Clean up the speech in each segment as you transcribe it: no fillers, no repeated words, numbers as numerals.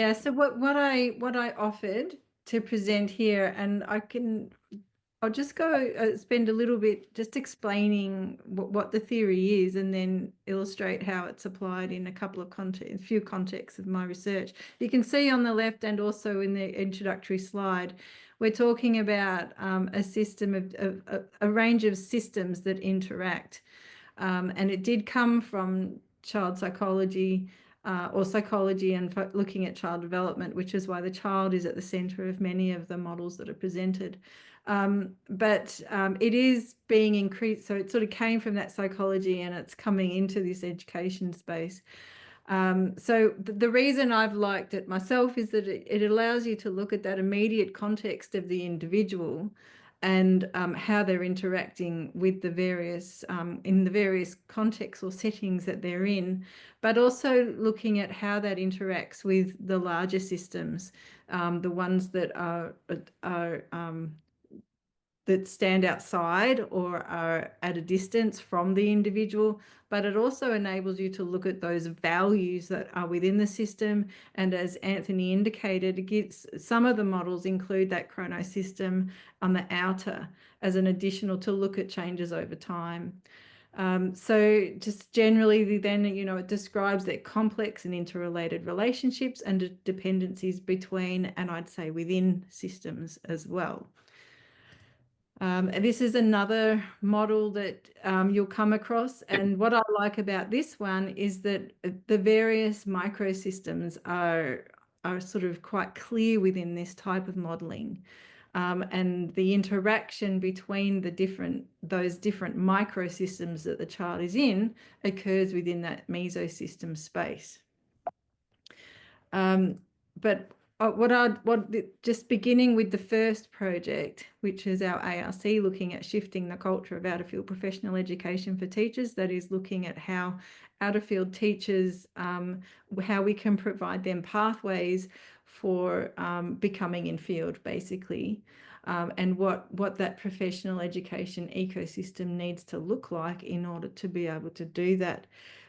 Yeah, so what I offered to present here, and I'll just go spend a little bit just explaining what the theory is, and then illustrate how it's applied in a couple of context, a few contexts of my research. You can see on the left and also in the introductory slide, we're talking about a system of a range of systems that interact. And it did come from child psychology or psychology and looking at child development, which is why the child is at the center of many of the models that are presented. But it is being increased, so it sort of came from that psychology and it's coming into this education space. So the reason I've liked it myself is that it allows you to look at that immediate context of the individual and how they're interacting with the various in the various contexts or settings that they're in, but also looking at how that interacts with the larger systems, the ones that are that stand outside or are at a distance from the individual, but it also enables you to look at those values that are within the system. And as Anthony indicated, it gives, some of the models include that chrono system on the outer as an additional to look at changes over time. So just generally then, it describes that complex and interrelated relationships and dependencies between, and I'd say within systems as well. And this is another model that you'll come across. And what I like about this one is that the various microsystems are sort of quite clear within this type of modeling. And the interaction between those different microsystems that the child is in occurs within that mesosystem space. But just beginning with the first project, which is our ARC, looking at shifting the culture of out-of-field professional education for teachers, that is looking at how out-of-field teachers, how we can provide them pathways for becoming in-field, basically, and what that professional education ecosystem needs to look like in order to be able to do that.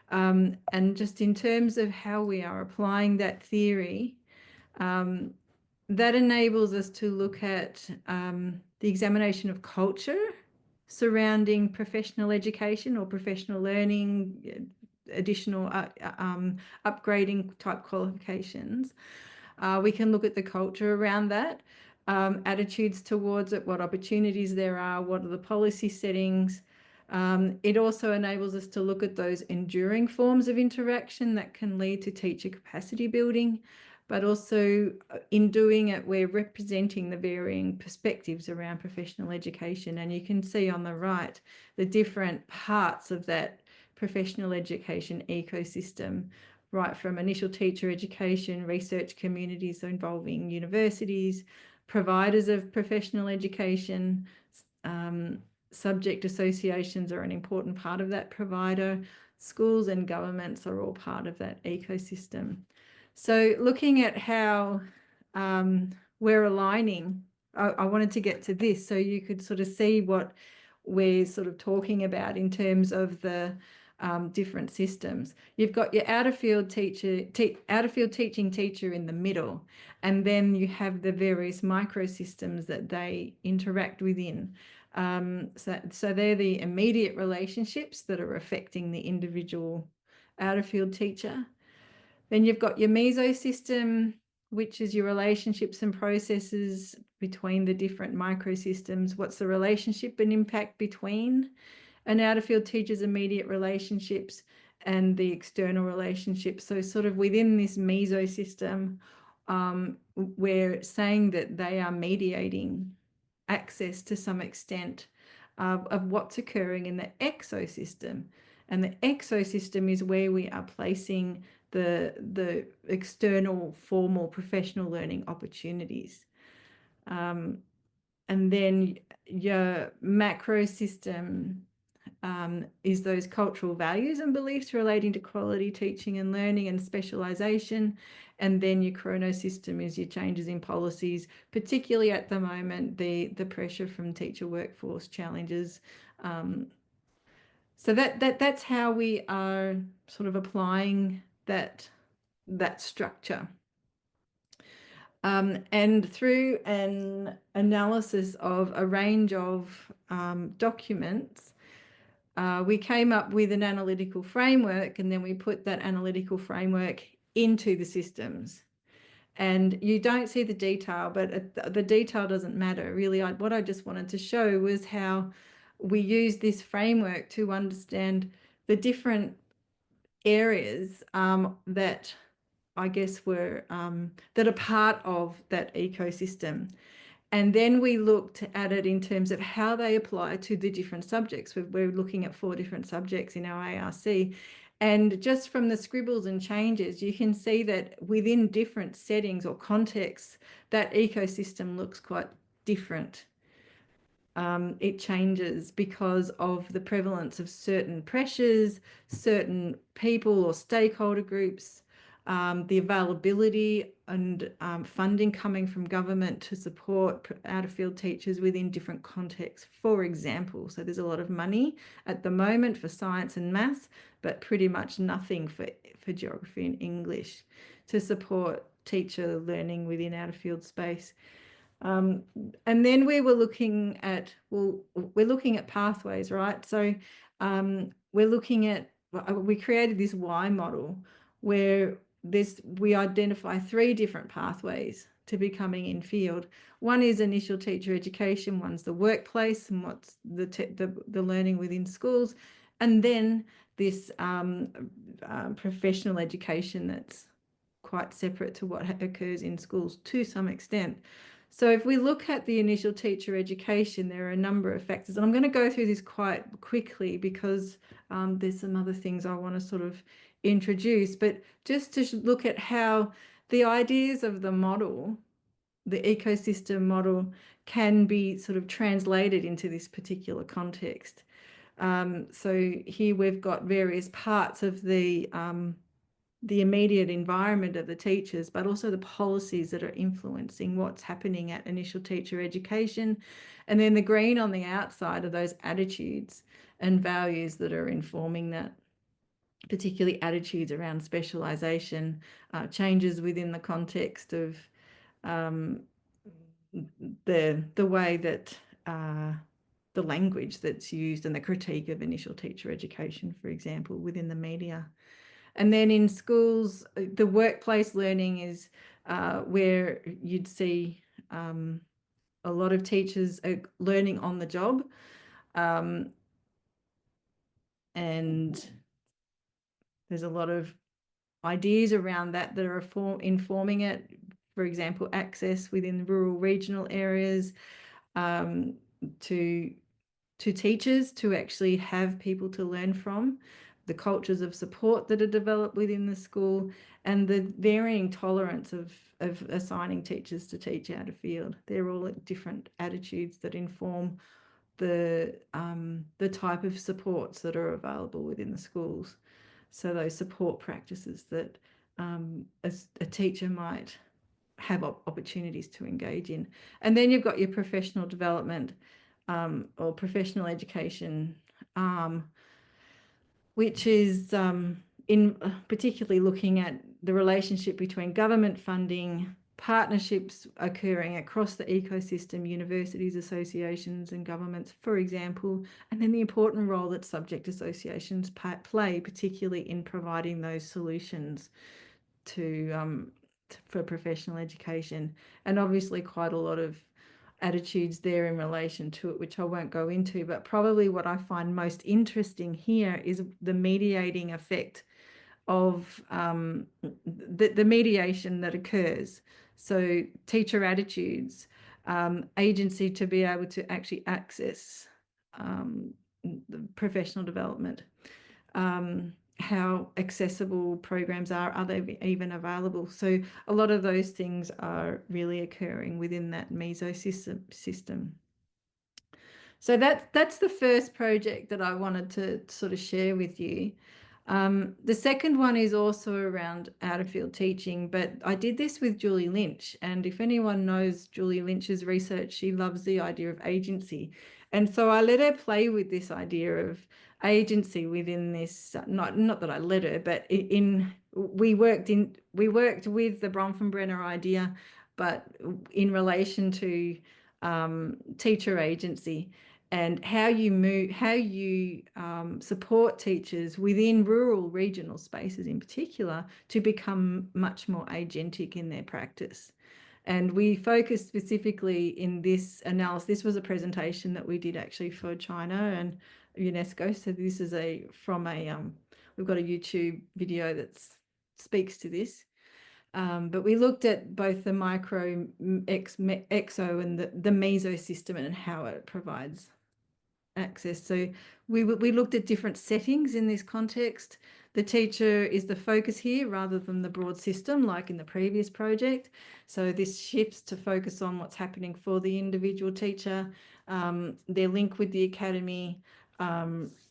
And just in terms of how we are applying that theory, that enables us to look at the examination of culture surrounding professional education or professional learning, additional upgrading type qualifications. We can look at the culture around that, attitudes towards it, what opportunities there are, what are the policy settings. It also enables us to look at those enduring forms of interaction that can lead to teacher capacity building, but also in doing it, we're representing the varying perspectives around professional education. And you can see on the right the different parts of that professional education ecosystem, right from initial teacher education, research communities involving universities, providers of professional education, subject associations are an important part of that provider. Schools and governments are all part of that ecosystem. So looking at how we're aligning, I wanted to get to this so you could sort of see what we're sort of talking about in terms of the different systems. You've got your out-of-field teaching teacher in the middle, and then you have the various microsystems that they interact within. So they're the immediate relationships that are affecting the individual out-of-field teacher. Then you've got your mesosystem, which is your relationships and processes between the different microsystems. What's the relationship and impact between an out-of-field teacher's immediate relationships and the external relationships? So sort of within this mesosystem, we're saying that they are mediating access to some extent of what's occurring in the exosystem. And the exosystem is where we are placing the external formal professional learning opportunities. And then your macro system is those cultural values and beliefs relating to quality teaching and learning and specialization. And then your chrono system is your changes in policies, particularly at the moment, the pressure from teacher workforce challenges. So that's how we are sort of applying that structure. And through an analysis of a range of documents, we came up with an analytical framework, and then we put that analytical framework into the systems. And you don't see the detail, but the detail doesn't matter. Really, what I just wanted to show was how we use this framework to understand the different areas that I guess were that are part of that ecosystem. And then we looked at it in terms of how they apply to the different subjects. We're looking at 4 different subjects in our ARC. And just from the scribbles and changes, you can see that within different settings or contexts, that ecosystem looks quite different. It changes because of the prevalence of certain pressures, certain people or stakeholder groups, the availability and funding coming from government to support out-of-field teachers within different contexts, for example. So there's a lot of money at the moment for science and maths, but pretty much nothing for geography and English to support teacher learning within out-of-field space. And then we were looking at, we're looking at pathways, right? So we're looking at, we created this Y model where we identify 3 different pathways to becoming in field. One is initial teacher education, one's the workplace and what's the learning within schools, and then this professional education that's quite separate to what occurs in schools to some extent. So if we look at the initial teacher education, there are a number of factors, and I'm going to go through this quite quickly because there's some other things I want to sort of introduce, but just to look at how the ideas of the model, the ecosystem model, can be sort of translated into this particular context. So here we've got various parts of the immediate environment of the teachers, but also the policies that are influencing what's happening at initial teacher education. And then the green on the outside are those attitudes and values that are informing that, particularly attitudes around specialisation, changes within the context of the way that the language that's used and the critique of initial teacher education, for example, within the media. And then in schools, the workplace learning is where you'd see a lot of teachers are learning on the job. And there's a lot of ideas around that that are informing it. For example, access within rural regional areas to teachers to actually have people to learn from, the cultures of support that are developed within the school, and the varying tolerance of assigning teachers to teach out of field. They're all different attitudes that inform the type of supports that are available within the schools. So those support practices that a teacher might have opportunities to engage in. And then you've got your professional development or professional education arm, which is in particularly looking at the relationship between government funding, partnerships occurring across the ecosystem, universities, associations and governments, for example, and then the important role that subject associations play, particularly in providing those solutions for professional education. And obviously quite a lot of attitudes there in relation to it, which I won't go into, but probably what I find most interesting here is the mediating effect of the mediation that occurs. So teacher attitudes, agency to be able to actually access the professional development, how accessible programs are they even available? So a lot of those things are really occurring within that meso system. So that's the first project that I wanted to sort of share with you. The second one is also around out-of-field teaching, but I did this with Julie Lynch. And if anyone knows Julie Lynch's research, she loves the idea of agency. And so I let her play with this idea of agency within this, not that I let her, but we worked with the Bronfenbrenner idea but in relation to teacher agency and how you support teachers within rural regional spaces in particular to become much more agentic in their practice. And we focused specifically in this analysis. This was a presentation that we did actually for China and UNESCO. So this is we've got a YouTube video that speaks to this. But we looked at both the micro, exo, and the meso system and how it provides access. So we looked at different settings in this context. The teacher is the focus here rather than the broad system like in the previous project. So this shifts to focus on what's happening for the individual teacher, their link with the academy,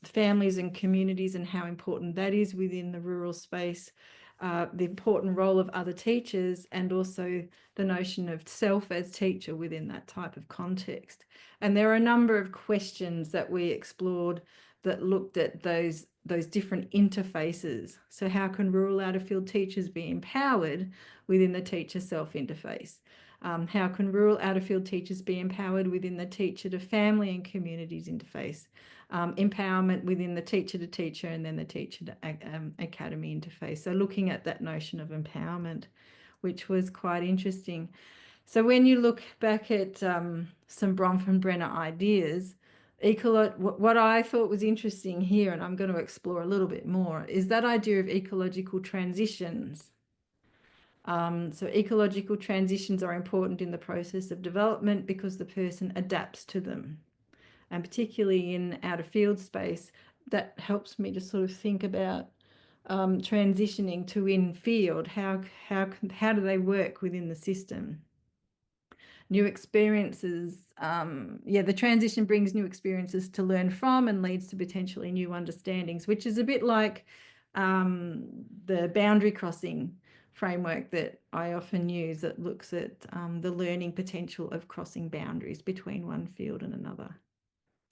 families and communities and how important that is within the rural space, the important role of other teachers, and also the notion of self as teacher within that type of context. And there are a number of questions that we explored that looked at those different interfaces. So how can rural out-of-field teachers be empowered within the teacher self-interface? How can rural out-of-field teachers be empowered within the teacher to family and communities interface? Empowerment within the teacher to teacher and then the teacher to academy interface. So looking at that notion of empowerment, which was quite interesting. So when you look back at some Bronfenbrenner ideas, what I thought was interesting here, and I'm going to explore a little bit more, is that idea of ecological transitions. So ecological transitions are important in the process of development because the person adapts to them. And particularly in out-of-field space, that helps me to sort of think about transitioning to in-field. How do they work within the system? New experiences, the transition brings new experiences to learn from and leads to potentially new understandings, which is a bit like the boundary crossing framework that I often use that looks at the learning potential of crossing boundaries between one field and another.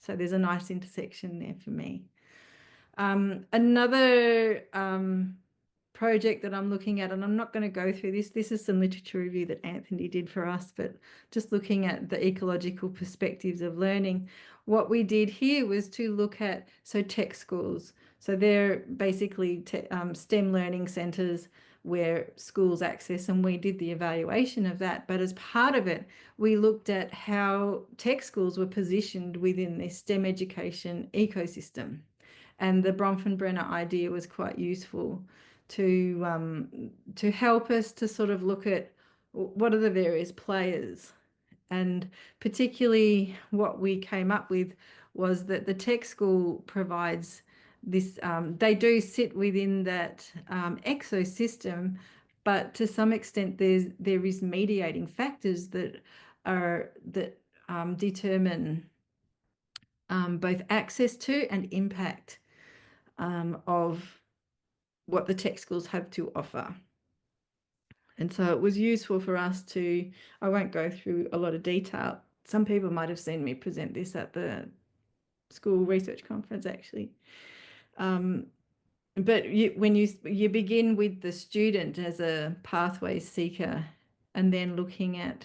So there's a nice intersection there for me. Another project that I'm looking at, and I'm not going to go through this. This is some literature review that Anthony did for us, but just looking at the ecological perspectives of learning. What we did here was to look at, tech schools. So they're basically STEM learning centres where schools access, and we did the evaluation of that. But as part of it, we looked at how tech schools were positioned within this STEM education ecosystem. And the Bronfenbrenner idea was quite useful to help us to sort of look at what are the various players. And particularly what we came up with was that the tech school provides this, they do sit within that ecosystem, but to some extent there is mediating factors that determine both access to and impact of what the tech schools have to offer. And so it was useful for us to, I won't go through a lot of detail. Some people might have seen me present this at the school research conference actually. But when you begin with the student as a pathway seeker and then looking at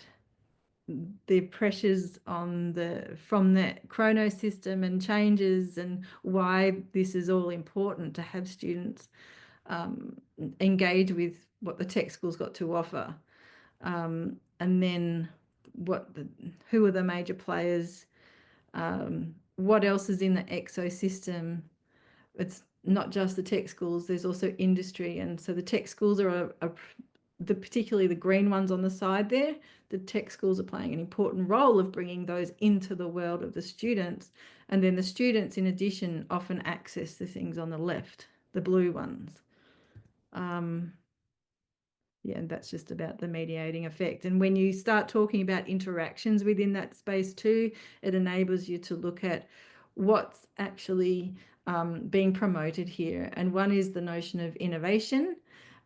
the pressures from the chrono system and changes and why this is all important to have students engage with what the tech school's got to offer, and then who are the major players, what else is in the ecosystem. It's not just the tech schools, there's also industry, and so the tech schools are particularly the green ones on the side there. The tech schools are playing an important role of bringing those into the world of the students, and then the students in addition often access the things on the left, the blue ones. And that's just about the mediating effect. And when you start talking about interactions within that space too, it enables you to look at what's actually being promoted here. And one is the notion of innovation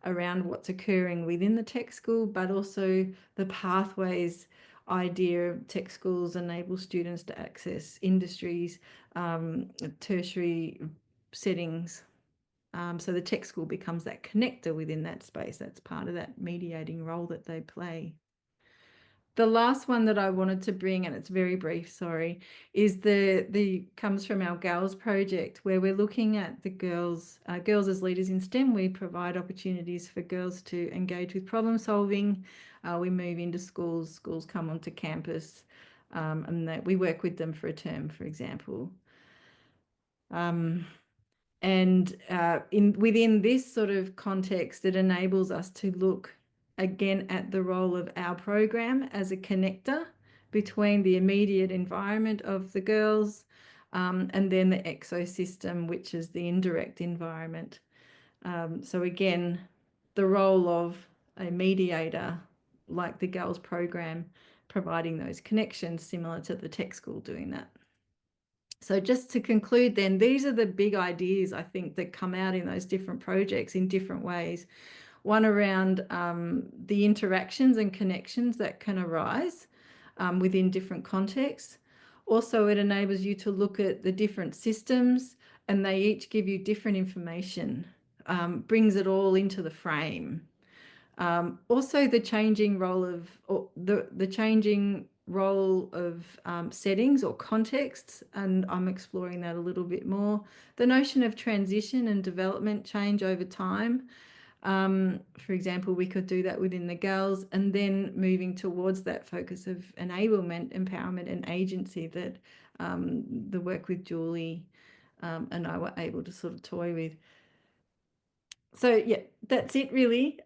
around what's occurring within the tech school, but also the pathways idea of tech schools enable students to access industries, tertiary settings. So the tech school becomes that connector within that space. That's part of that mediating role that they play. the last one that I wanted to bring, and it's very brief, sorry, is the comes from our Girls project, where we're looking at the girls as leaders in STEM. We provide opportunities for girls to engage with problem solving. We move into schools, schools come onto campus, and that we work with them for a term, for example. And within this sort of context, it enables us to look again at the role of our program as a connector between the immediate environment of the girls and then the ecosystem, which is the indirect environment. So again, the role of a mediator like the girls program, providing those connections, similar to the tech school doing that. So just to conclude then, these are the big ideas, I think, that come out in those different projects in different ways. One around the interactions and connections that can arise within different contexts. Also, it enables you to look at the different systems, and they each give you different information, brings it all into the frame. Also, the changing role of, or the changing role of settings or contexts, and I'm exploring that a little bit more. The notion of transition and development change over time. For example, we could do that within the girls, and then moving towards that focus of enablement, empowerment, and agency that the work with Julie and I were able to sort of toy with. So yeah, that's it really.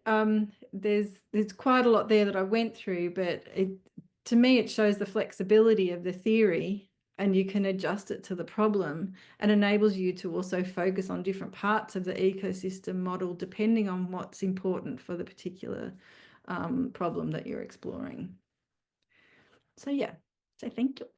There's quite a lot there that I went through, but to me it shows the flexibility of the theory, and you can adjust it to the problem, and enables you to also focus on different parts of the ecosystem model depending on what's important for the particular problem that you're exploring. So yeah, so thank you.